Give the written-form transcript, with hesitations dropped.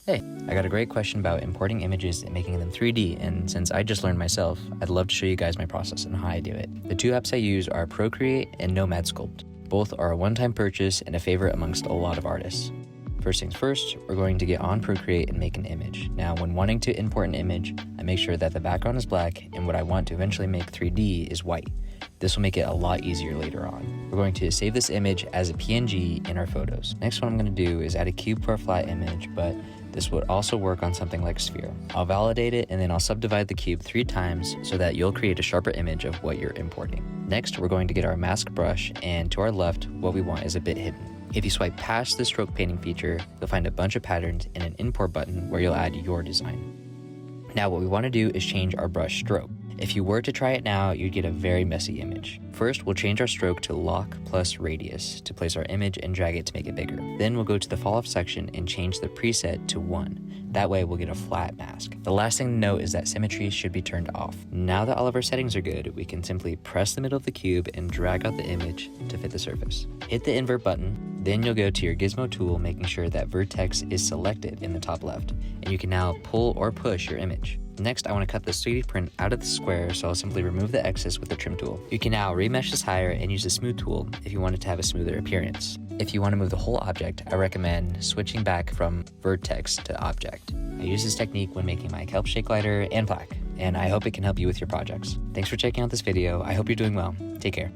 Hey, I got a great question about importing images and making them 3D, and since I just learned myself, I'd love to show you guys my process and how I do it. The two apps I use are Procreate and Nomad Sculpt. Both are a one-time purchase and a favorite amongst a lot of artists. First things first, we're going to get on Procreate and make an image. Now, when wanting to import an image, I make sure that the background is black and what I want to eventually make 3D is white. This will make it a lot easier later on. We're going to save this image as a PNG in our photos. Next, what I'm going to do is add a cube for a flat image, but this would also work on something like sphere. I'll validate it and then I'll subdivide the cube 3 times so that you'll create a sharper image of what you're importing. Next, we're going to get our mask brush, and to our left, what we want is a bit hidden. If you swipe past the stroke painting feature, you'll find a bunch of patterns and an import button where you'll add your design. Now what we want to do is change our brush stroke. If you were to try it now, you'd get a very messy image. First, we'll change our stroke to lock plus radius to place our image and drag it to make it bigger. Then we'll go to the fall off section and change the preset to 1. That way we'll get a flat mask. The last thing to note is that symmetry should be turned off. Now that all of our settings are good, we can simply press the middle of the cube and drag out the image to fit the surface. Hit the invert button, then you'll go to your gizmo tool, making sure that vertex is selected in the top left, and you can now pull or push your image. Next, I want to cut the 3D print out of the square, so I'll simply remove the excess with the trim tool. You can now remesh this higher and use the smooth tool if you want it to have a smoother appearance. If you want to move the whole object, I recommend switching back from vertex to object. I use this technique when making my kelp shake glider and plaque, and I hope it can help you with your projects. Thanks for checking out this video. I hope you're doing well. Take care.